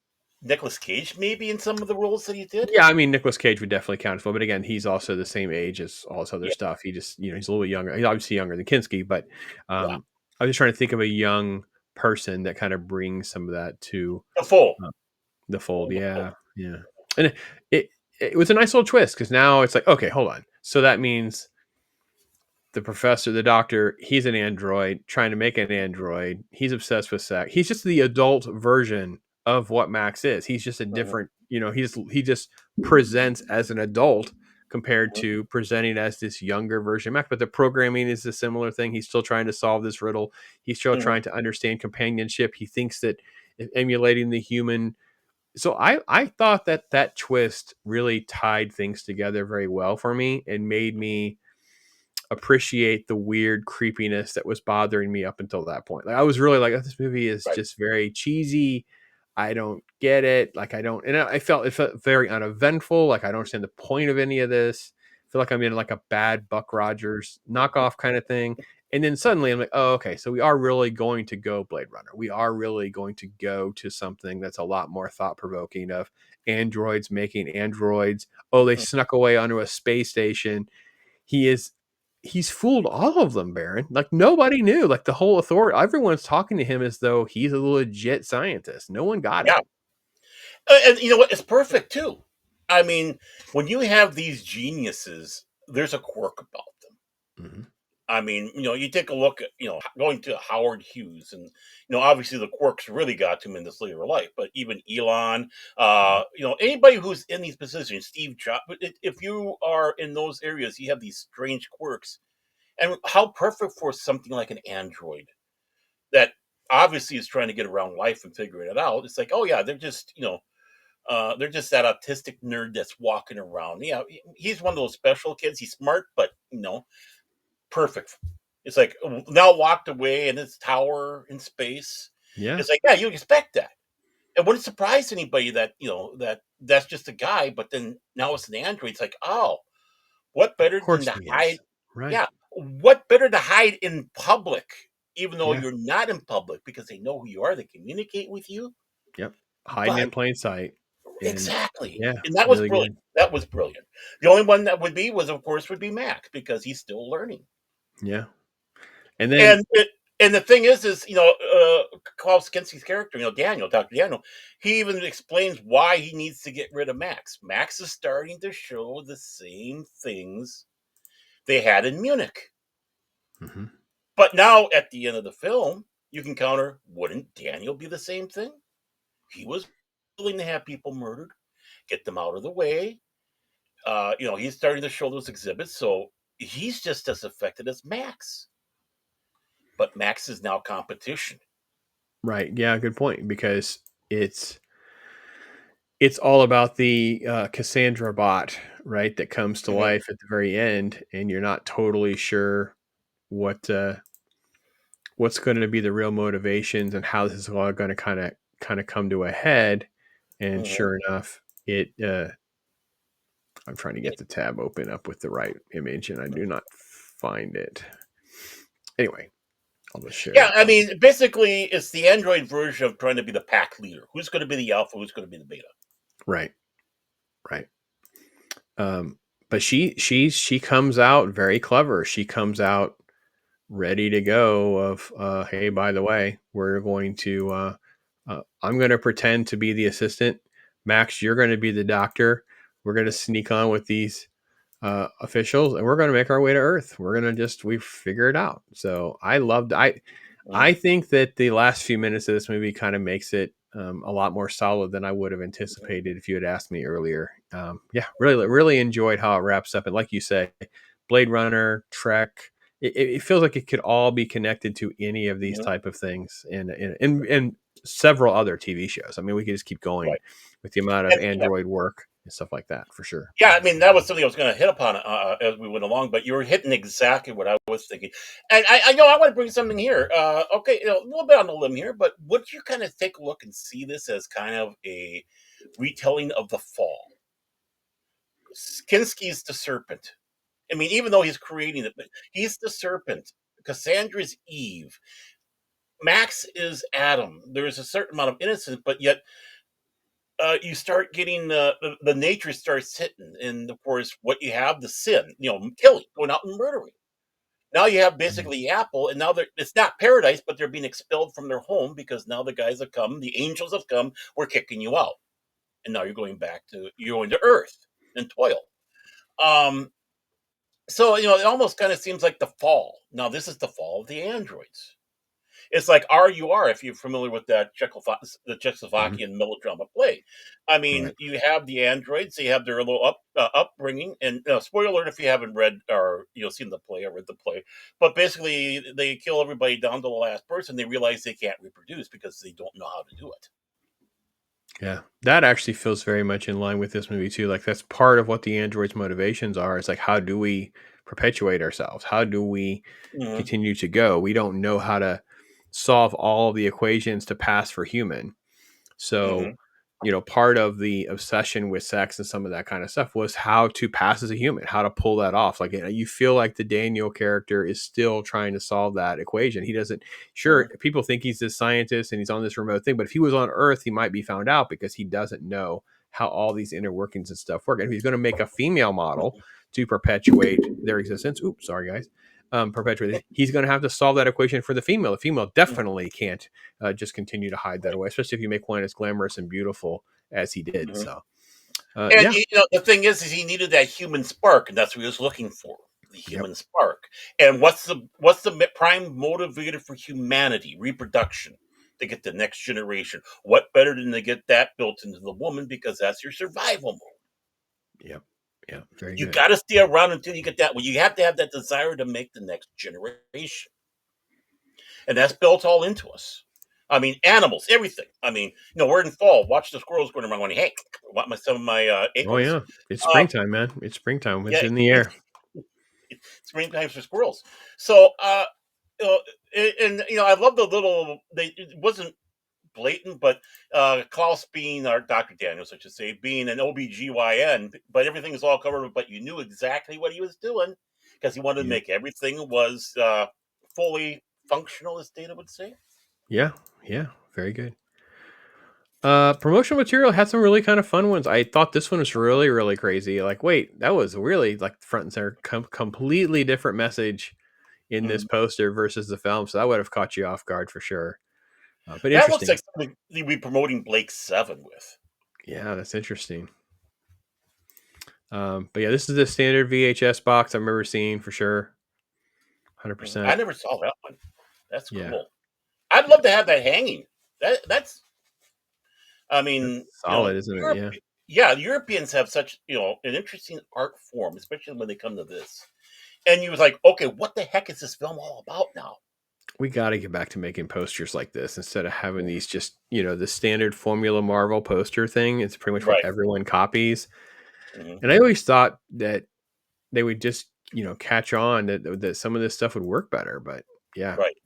Nicholas Cage, maybe in some of the roles that he did. Yeah, I mean, Nicolas Cage would definitely count as well, but again, he's also the same age as all this other Yeah, stuff. He just, he's a little bit younger. He's obviously younger than Kinski, but yeah. I was just trying to think of a young person that kind of brings some of that to The full, uh, the fold. the Yeah, full. yeah, and it it was a nice little twist, because now it's like, okay, hold on. So that means the professor, the doctor, he's an android trying to make an android. He's obsessed with sex. He's just the adult version of what Max is. He's just a Mhm. different, he just presents as an adult compared Mhm. to presenting as this younger version of Max. But the programming is a similar thing. He's still trying to solve this riddle. He's still Mhm. trying to understand companionship. He thinks that emulating the human. So I thought that twist really tied things together very well for me and made me appreciate the weird creepiness that was bothering me up until that point. Like I was really like, oh, this movie is Right. just very cheesy. I don't get it. Like I don't, and it felt very uneventful. Like I don't understand the point of any of this. I feel like I'm in like a bad Buck Rogers knockoff kind of thing. And then suddenly I'm like, oh, okay, so we are really going to go Blade Runner. We are really going to go to something that's a lot more thought provoking of androids making androids. Oh, they Mm. snuck away onto a space station. he is he's fooled all of them, Baron. Like nobody knew. Like the whole authority, everyone's talking to him as though he's a legit scientist. No one got it. Yeah. And you know what? It's perfect too. I mean, when you have these geniuses, there's a quirk about them. Mhm. I mean, you take a look at, going to Howard Hughes, and obviously the quirks really got to him in this later life. But even Elon, anybody who's in these positions, Steve Jobs, if you are in those areas, you have these strange quirks. And how perfect for something like an android that obviously is trying to get around life and figuring it out. It's like, oh yeah, they're just that autistic nerd that's walking around. Yeah, he's one of those special kids. He's smart, but perfect. It's like now walked away in his tower in space. Yeah. It's like, yeah, you expect that. It wouldn't surprise anybody that that's just a guy, but then now it's an android. It's like, oh, what Of better than course to he hide? is. Right. Yeah, what better to hide in public, even though Yeah. you're not in public, because they know who you are. They communicate with you. Yep. Hiding But in plain sight. And exactly, yeah, and that was really brilliant. good. That was brilliant. The only one that would be was, of course, would be Mac because he's still learning. Yeah. And then And the thing is Klaus Kinski's character, Daniel, Dr. Daniel, he even explains why he needs to get rid of Max. Max is starting to show the same things they had in Munich. Mhm. But now at the end of the film, you can counter, wouldn't Daniel be the same thing? He was willing to have people murdered, get them out of the way. He's starting to show those exhibits, so he's just as affected as Max. But Max is now competition. Right. Yeah, good point because it's it's all about the Cassandra bot, right? That comes to Mhm, life at the very end, and you're not totally sure what what's going to be the real motivations and how this is all going to kind of come to a head. And mhm. sure enough, it I'm trying to get the tab open up with the right image, and I do not find it. Anyway, I'll just share Yeah, it. I mean, basically, it's the Android version of trying to be the pack leader. Who's going to be the alpha? Who's going to be the beta? Right, right. Um, but she comes out very clever. She comes out ready to go. Of hey, by the way, we're going to. I'm going to pretend to be the assistant. Max, you're going to be the doctor. We're going to sneak on with these officials, and we're going to make our way to Earth. We're going to we figure it out. So I loved. I Mhm, think that the last few minutes of this movie kind of makes it a lot more solid than I would have mhm, anticipated if you had asked me earlier. Yeah, really enjoyed how it wraps up. And like you say, Blade Runner, Trek, it feels like it could all be connected to any of these mhm. type of things and several other TV shows. I mean, we could just keep going Right. with the amount of And yeah, Android work and stuff like that for sure. yeah, I mean, that was something I was going to hit upon as we went along, but you were hitting exactly what I was thinking. And I know I want to bring something here. Okay, a little bit on the limb here, but would you kind of take a look and see this as kind of a retelling of The Fall? Kinski's the serpent. I mean, even though he's creating it, but he's the serpent. Cassandra's Eve. Max is Adam. There's a certain amount of innocence, but yet you start getting the nature starts hitting, and of course, what you have the sin, killing, going out and murdering. Now you have Mhm. basically the apple, and now it's not paradise, but they're being expelled from their home because now the guys have come, the angels have come, we're kicking you out, and now you're going to Earth and toil. Um, so it almost kind of seems like the fall. Now this is the fall of the androids. It's like RUR, if you're familiar with that the Mhm. Czechoslovakian melodrama play. I mean, Right. you have the androids; they have their little upbringing. And spoiler alert if you haven't read or seen the play or read the play, but basically they kill everybody down to the last person. They realize they can't reproduce because they don't know how to do it. Yeah, that actually feels very much in line with this movie too. Like that's part of what the android's motivations are. It's like how do we perpetuate ourselves? How do we Hmm. continue to go? We don't know how to solve all of the equations to pass for human. So, Hmm. part of the obsession with sex and some of that kind of stuff was how to pass as a human, how to pull that off. Like, you feel like the Daniel character is still trying to solve that equation. He doesn't, sure, Hmm. people think he's this scientist and he's on this remote thing, but if he was on Earth, he might be found out because he doesn't know how all these inner workings and stuff work. And if he's going to make a female model to perpetuate their existence, oops, sorry, guys. Perpetuate. He's going to have to solve that equation for the female. The female definitely can't just continue to hide that away, especially if you make one as glamorous and beautiful as he did. Hmm. So, And yeah, the thing is he needed that human spark, and that's what he was looking for, the yep, human spark. And what's the prime motivator for humanity? Reproduction. To get the next generation. What better than to get that built into the woman because that's your survival mode. yep, yeah, very You good. got to stay around until you get that. Well, you have to have that desire to make the next generation, and that's built all into us. I mean, animals, everything. I mean, we're in fall. Watch the squirrels going around going, "Hey, want some of my Oh acorns?" yeah, it's Uh, springtime, man. It's springtime. It's yeah, in the air. springtime for squirrels. So, uh, and I love the little. It wasn't blatant, but Klaus being, or Dr. Daniels, I should say, being an OBGYN, but everything is all covered, but you knew exactly what he was doing because he wanted to Yep. make everything was fully functional, as Dana would say. Yeah, yeah, very good. Promotional material had some really kind of fun ones. I thought this one was really, really crazy. Like, wait, that was really like front and center, completely different message in this Mhm. poster versus the film. So that would have caught you off guard for sure. But That looks like interesting. something they'd be promoting Blake 7 with. Yeah, that's interesting. But yeah, this is the standard VHS box I remember seeing for sure. I 100%. never saw that one. That's Yeah. cool. I'd Yeah. love to have that hanging. That's I That's mean, solid, isn't it? Europe, Yeah. yeah, the Europeans have such, an interesting art form, especially when they come to this. And you was like, okay, what the heck is this film all about now? We got to get back to making posters like this instead of having these just, the standard Formula Marvel poster thing. It's pretty much what Right. everyone copies. Hmm. And I always thought that they would just, catch on that some of this stuff would work better. But yeah, Right.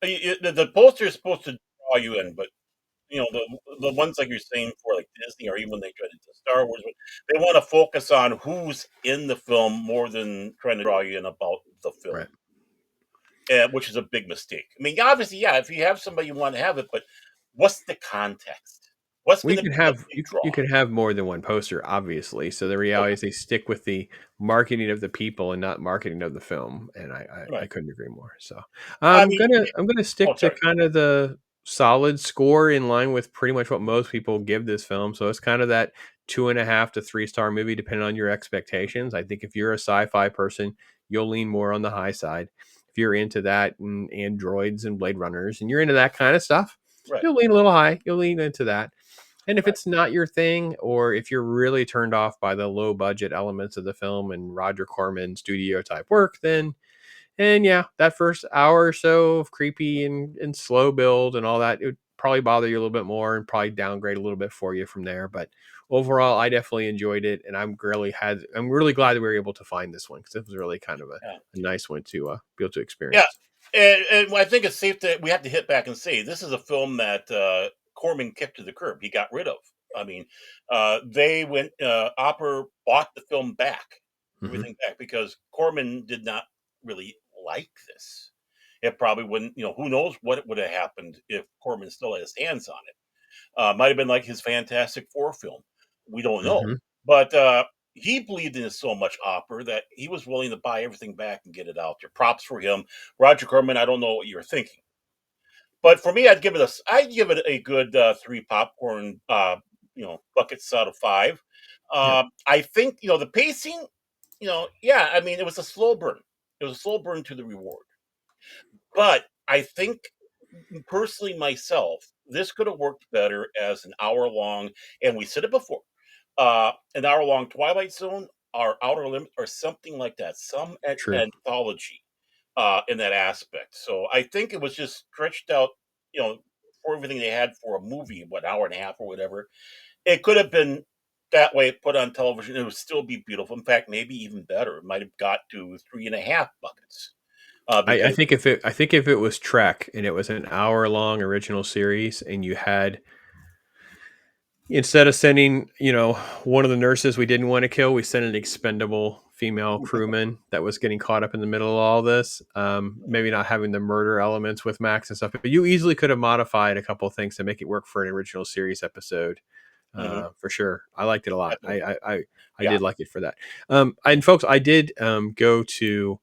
The poster is supposed to draw you in, but the ones like you're saying for like Disney or even when they try to do Star Wars, they want to focus on who's in the film more than trying to draw you in about the film. right. Which is a big mistake. I mean, obviously, yeah, if you have somebody you want to have it, but what's the context? What's Well, going you to can be the have big draw? you can have more than one poster, obviously. So the reality Okay, is they stick with the marketing of the people and not marketing of the film, and I right. couldn't agree more. So I mean, I'm gonna oh, stick to sorry. kind of the solid score in line with pretty much what most people give this film. So it's kind of that 2.5 to 3 star movie, depending on your expectations. I think if you're a sci-fi person, you'll lean more on the high side. If you're into that and androids and Blade Runners, and you're into that kind of stuff, Right, you'll lean a little high. You'll lean into that. And if right, it's not your thing, or if you're really turned off by the low budget elements of the film and Roger Corman studio type work, then and yeah, that first hour or so of creepy and slow build and all that, it would probably bother you a little bit more and probably downgrade a little bit for you from there. But overall, I definitely enjoyed it, and I'm really glad that we were able to find this one because it was really kind of a yeah, nice one to be able to yeah. experience. And I think it's safe that we have to hit back and say this is a film that Corman kicked to the curb. He got rid of. I mean, they went. Opper bought the film back, Hmm. everything back because Corman did not really like this. It probably wouldn't. Who knows what would have happened if Corman still had his hands on it. Might have been like his Fantastic Four film. We don't know. Hmm. But he believed in it so much, Opper, that he was willing to buy everything back and get it out there. Props for him. Roger Corman, I don't know what you were thinking. But for me, I'd give it a good 3 popcorn buckets out of 5. Yep. I think, the pacing, yeah, I mean, it was a slow burn. It was a slow burn to the reward. But I think personally myself, this could have worked better as an hour long, and we said it before, an hour long Twilight Zone or Outer Limits or something like that, some True. anthology in that aspect. So I think it was just stretched out, you know, for everything they had for a movie, what hour and a half or whatever. It could have been that way put on television. It would still be beautiful. In fact, maybe even better. It might have got to 3.5 buckets I because think if it was Trek and it was an hour long original series, and you had, instead of sending, one of the nurses we didn't want to kill, we sent an expendable female crewman that was getting caught up in the middle of all this. Maybe not having the murder elements with Max and stuff, but you easily could have modified a couple of things to make it work for an original series episode. Mhm. For sure, I liked it a lot. Definitely. I Yeah. did like it for that. And folks, I did go to,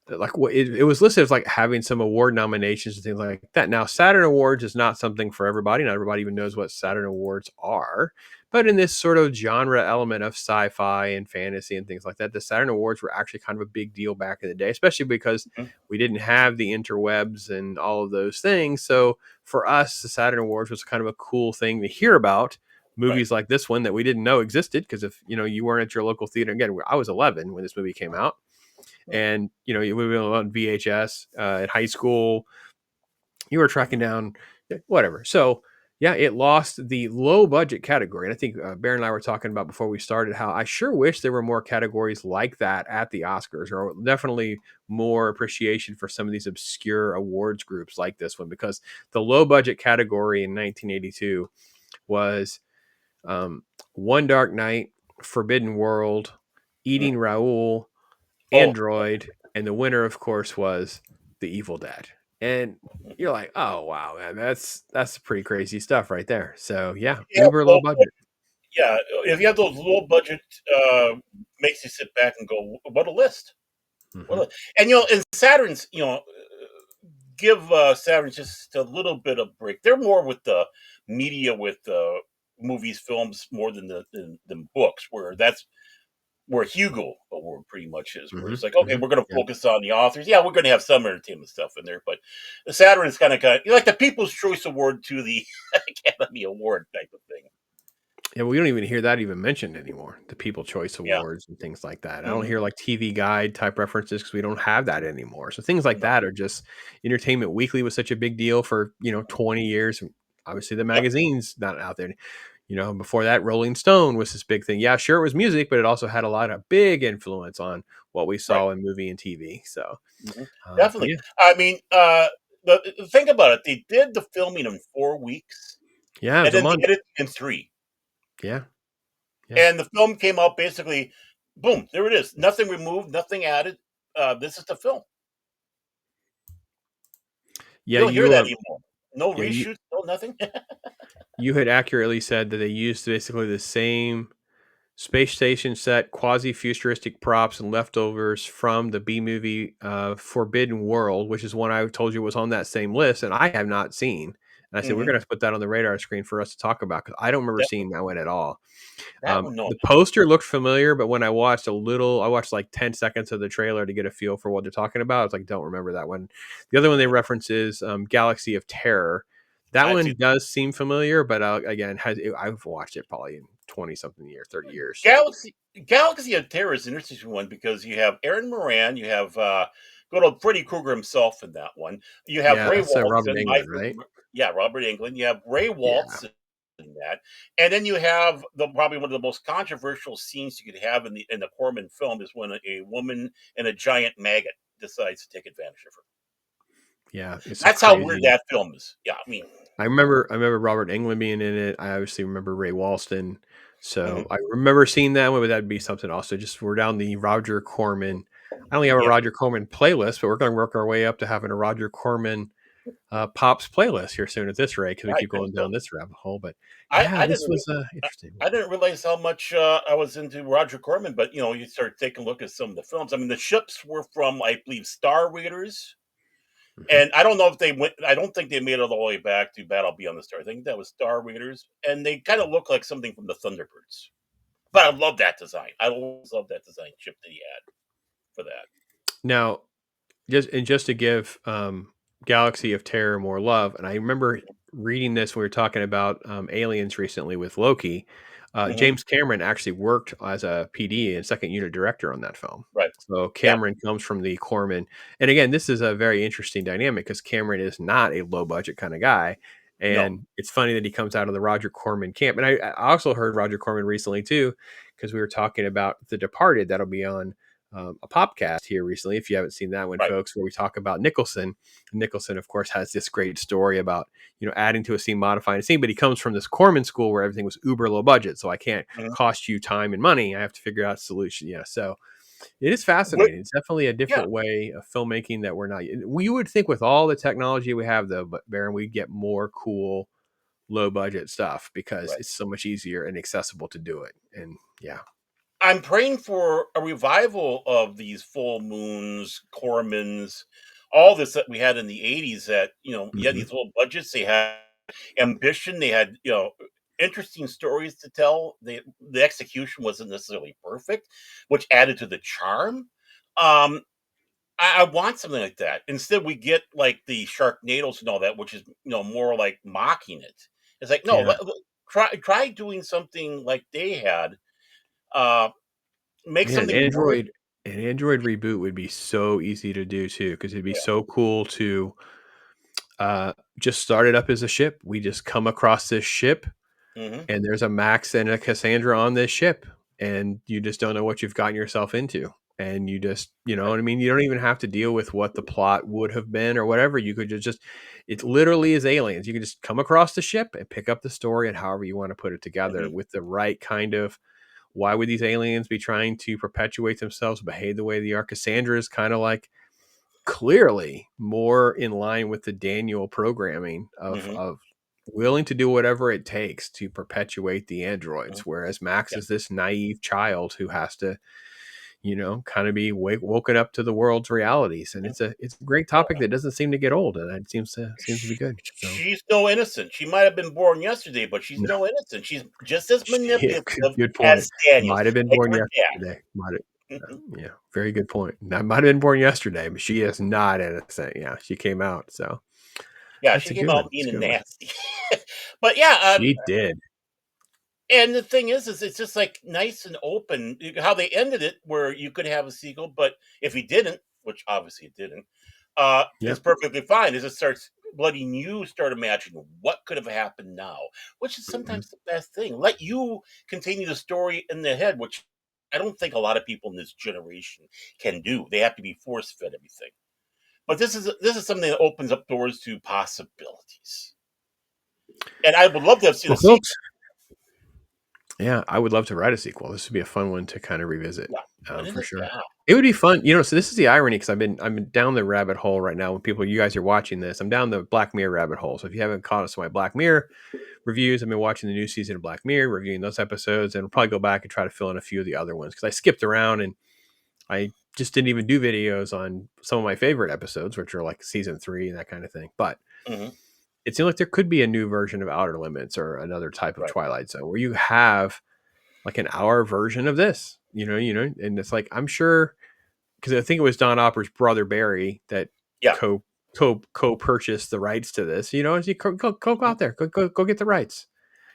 like, it was listed as like having some award nominations and things like that. Now, Saturn Awards is not something for everybody. Not everybody even knows what Saturn Awards are. But in this sort of genre element of sci-fi and fantasy and things like that, the Saturn Awards were actually kind of a big deal back in the day, especially because Mhm. we didn't have the interwebs and all of those things. So for us, the Saturn Awards was kind of a cool thing to hear about. Right. Movies like this one that we didn't know existed, because if you weren't at your local theater, again, I was 11 when this movie came out, Right. and you would be on VHS in high school. You were tracking down whatever. So yeah, it lost the low budget category. And I think Bear and I were talking about before we started how I sure wish there were more categories like that at the Oscars, or definitely more appreciation for some of these obscure awards groups like this one, because the low budget category in 1982 was One Dark Night, Forbidden World, Mhm. Eating Raoul, Oh, Android, and the winner, of course, was The Evil Dead. And mhm. you're like, oh wow, man, that's pretty crazy stuff right there. So yeah, Yeah, uber low well, budget. yeah, if you have those low budget, uh, makes you sit back and go, "What a list! Hmm. What a," and, and Saturn's, give, Saturn just a little bit of break. They're more with the media, with, movies, films, more than than books, where that's where Hugo Award pretty much is, where Hmm. it's like, okay, Hmm. we're going to Yeah. focus on the authors. Yeah, we're going to have some entertainment stuff in there, but the Saturn is kind of like the People's Choice Award to the Academy Award type of thing. Yeah, we don't even hear that even mentioned anymore. The People Choice Yeah. Awards and things like that. I don't Hmm. hear like TV Guide type references because we don't have that anymore. So things like No. that are just, Entertainment Weekly was such a big deal for 20 years. Obviously, the Yep. magazine's not out there. Before that, Rolling Stone was this big thing. Yeah, sure, it was music, but it also had a lot of big influence on what we Right. saw in movie and TV. So, Hmm. but Definitely. yeah, I mean, think about it. They did the filming in 4 weeks, yeah, it and was a then the month. edit in three, Yeah, yeah, and the film came out basically, boom, there it is. Nothing removed, nothing added. This is the film. yeah. You don't hear You, that anymore. No yeah, you, reshoots, no nothing. you had accurately said that they used basically the same space station set, quasi futuristic props and leftovers from the B movie Forbidden World, which is one I told you was on that same list, and I have not seen. And I said, we're Hmm. going to put that on the radar screen for us to talk about, because I don't remember seeing Definitely. that one at all. That one, no. The poster looked familiar, but when I watched like 10 seconds of the trailer to get a feel for what they're talking about. I was like, don't remember that one. The other one they Mhm. reference is Galaxy of Terror. That I'd see one does seem familiar, but again, I've watched it probably in 20 something years, 30 years. So Galaxy of Terror is an interesting one because you have Aaron Moran, you have good old Freddy Krueger himself in that one. You have yeah, Ray that's Robert Walton, Englund, right? yeah, Robert Englund. You have Ray Yeah. Waltz in that, and then you have the probably one of the most controversial scenes you could have in the Corman film is when a woman and a giant maggot decides to take advantage of her. Yeah, it's a That's how weird crazy. that film is. Yeah, I mean, I remember Robert Englund being in it. I obviously remember Ray Walston. mhm, So I remember seeing that one, but that'd be something also. Just we're down the Roger Corman. I only have a yeah, Roger Corman playlist, but we're going to work our way up to having a Roger Corman pops playlist here soon at this rate, because we I keep think going so. down this rabbit hole. But I, yeah, I this didn't was interesting. I didn't realize how much I was into Roger Corman, but you start taking a look at some of the films. I mean, the ships were from, I believe, Star Raiders, Hmm. and I don't know if they went. I don't think they made it all the way back to Battle Beyond the Stars. I think that was Star Raiders, and they kind of look like something from the Thunderbirds. But I love that design. I always love that design chip that he had for that. Now, just to give Galaxy of Terror, More Love. And I remember reading this when we were talking about Aliens recently with Loki. Mhm. James Cameron actually worked as a PD and second unit director on that film. Right. So Yeah. Cameron comes from the Corman. And again, this is a very interesting dynamic because Cameron is not a low budget kind of guy. No. And it's funny that he comes out of the Roger Corman camp. And I also heard Roger Corman recently too, because we were talking about The Departed. That'll be on a podcast here recently. If you haven't seen that one, Right. folks, where we talk about Nicholson. Nicholson, of course, has this great story about, adding to a scene, modifying a scene, but he comes from this Corman school where everything was uber low budget. So I can't Mhm. cost you time and money. I have to figure out a solution. Yeah. So it is What fascinating. It's definitely a Yeah. different way of filmmaking that we're not. We would think with all the technology we have, though, but Baron, we'd get more cool, low budget stuff because Right. it's so much easier and accessible to do it. And yeah. I'm praying for a revival of these full moons, Cormans, all this that we had in the '80s that, you had Mhm. these little budgets, they had ambition, they had, interesting stories to tell. The execution wasn't necessarily perfect, which added to the charm. Um, I want something like that. Instead, we get like the Sharknadoes and all that, which is, more like mocking it. It's like, no, Yeah. try doing something like they had. Uh, Make Man, something more. an Android reboot would be so easy to do too, because it'd be Yeah. so cool to just start it up as a ship. We just come across this ship, Mhm. and there's a Max and a Cassandra on this ship, and you just don't know what you've gotten yourself into. And you just, you know Right. what I mean? You don't even have to deal with what the plot would have been or whatever. You could just it literally is aliens. You can just come across the ship and pick up the story and however you want to put it together Mhm. with the right kind of why would these aliens be trying to perpetuate themselves, behave the way they are? Cassandra is kind of like clearly more in line with the Daniel programming Mhm. of willing to do whatever it takes to perpetuate the androids, Mhm. whereas Max Yeah. is this naive child who has to, kind of be woken up to the world's realities. And Mhm. it's a great Oh, topic yeah. that doesn't seem to get old, and it seems to be good. So She's no innocent. She might have been born yesterday, but she's no, no innocent. She's just as yeah, manipulative good point. as Daniel, Might have been like born her yesterday. Might have. dad. Yeah, very good point. That might have been born yesterday, but she is not innocent. Yeah, she came out. So Yeah, that's she a came good one. out That's mean a and good one. nasty. But yeah, She did. and the thing is it's just like nice and open. How they ended it, where you could have a sequel, but if he didn't, which obviously it didn't, it's Yep. perfectly fine. As it starts letting you start imagining what could have happened now, which is Mhm. sometimes the best thing. Let you continue the story in the head, which I don't think a lot of people in this generation can do. They have to be force fed everything. But this is something that opens up doors to possibilities, and I would love to have seen a Well, sequel. folks, yeah, I would love to write a sequel. This would be a fun one to kind of revisit, Yeah, wouldn't for it? sure. Yeah. It would be fun, so this is the irony because I'm down the rabbit hole right now. When you guys are watching this, I'm down the Black Mirror rabbit hole. So if you haven't caught us on my Black Mirror reviews, I've been watching the new season of Black Mirror, reviewing those episodes, and I'll probably go back and try to fill in a few of the other ones because I skipped around and I just didn't even do videos on some of my favorite episodes, which are like season 3 and that kind of thing. But Hmm. it seemed like there could be a new version of Outer Limits or another type of Right. Twilight Zone where you have like an hour version of this, and it's like I'm sure because I think it was Don Opper's brother Barry that Yeah. co purchased the rights to this. As you go Mhm. out there, go get the rights.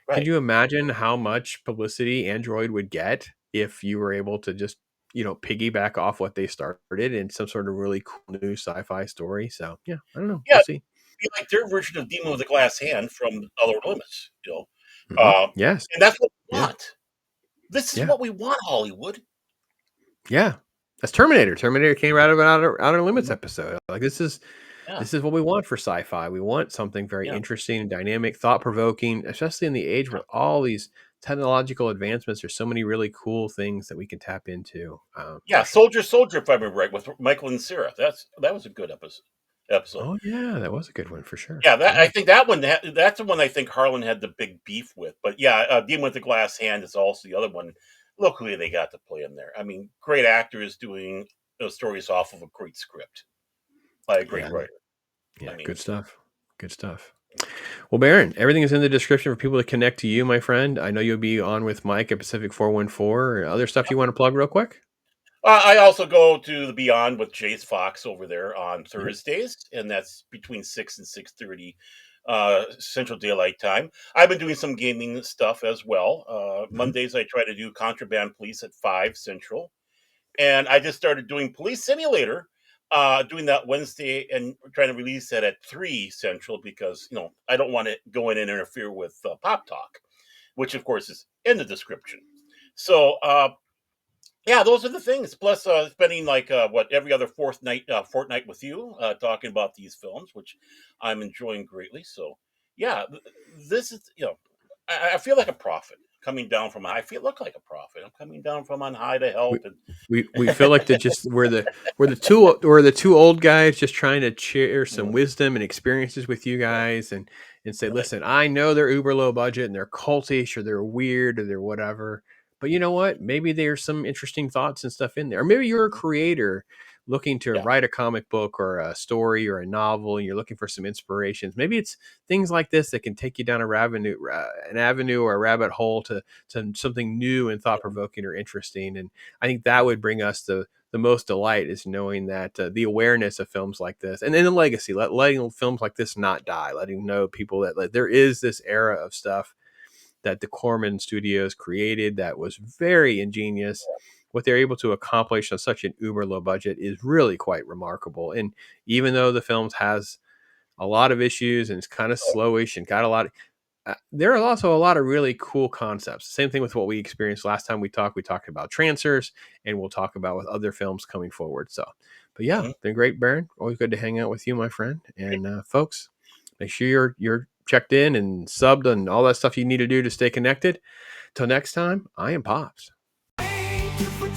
Could Right. you imagine how much publicity Android would get if you were able to just, piggyback off what they started in some sort of really cool new sci-fi story? So yeah, I don't know. Yeah, We'll it'd see. be like their version of Demon with a Glass Hand from Other Limits, Yes. and that's what we Yeah. want. This is Yeah. what we want, Hollywood. Yeah. That's Terminator. Terminator came out of an Outer Limits Mhm. episode. Like this is Yeah, This is what we want for sci-fi. We want something very yeah, interesting and dynamic, thought-provoking, especially in the age yeah. with all these technological advancements. There's so many really cool things that we can tap into, Yeah, for sure. Soldier, Soldier, if I remember right, with Michael and Sarah. That was a good episode. Oh yeah, that was a good one for sure. Yeah, that Yeah, I think that one that's the one I think Harlan had the big beef with. But yeah, Demon with the Glass Hand is also the other one. Look who they got to play in there. I mean, great actors doing those stories off of a great script by a great yeah, writer. I yeah. mean, Good stuff. Good stuff. Well, Baron, everything is in the description for people to connect to you, my friend. I know you'll be on with Mike at Pacific 414 or other stuff you want to plug real quick. I also go to the Beyond with Jace Fox over there on Yep. Thursdays, and that's between 6 and 6:30 Central Daylight Time. I've been doing some gaming stuff as well. Mhm. Mondays I try to do Contraband Police at 5 Central, and I just started doing Police Simulator. Doing that Wednesday and trying to release that at 3 Central because I don't want to go in and interfere with Pop Talk, which of course is in the description. So yeah, those are the things. Plus, spending like what every other fortnight with you, talking about these films, which I'm enjoying greatly. So, yeah, this is I feel like a prophet coming down from. I feel look like a prophet. I'm coming down from on high to We help, and we feel like the just we're the two old guys just trying to share some Mm, wisdom and experiences with you yeah, guys and say, right, listen, I know they're uber low budget and they're cultish or they're weird or they're whatever. But you know what? Maybe there's some interesting thoughts and stuff in there. Or maybe you're a creator looking to yeah, write a comic book or a story or a novel and you're looking for some inspirations. Maybe it's things like this that can take you down an avenue or a rabbit hole to something new and thought provoking or interesting. And I think that would bring us the most delight is knowing that the awareness of films like this and then the legacy, letting films like this not die, letting know people that like, there is this era of stuff that the Corman Studios created that was very ingenious. What they're able to accomplish on such an uber low budget is really quite remarkable. And even though the films has a lot of issues and it's kind of slowish and got a lot there are also a lot of really cool concepts. Same thing with what we experienced last time we talked. We talked about Trancers, and we'll talk about with other films coming forward. So, but yeah, mhm, been great, Baron. Always good to hang out with you, my friend. great. And folks, make sure you're checked in and subbed and all that stuff you need to do to stay connected. Till next time, I am Pops. Thank you for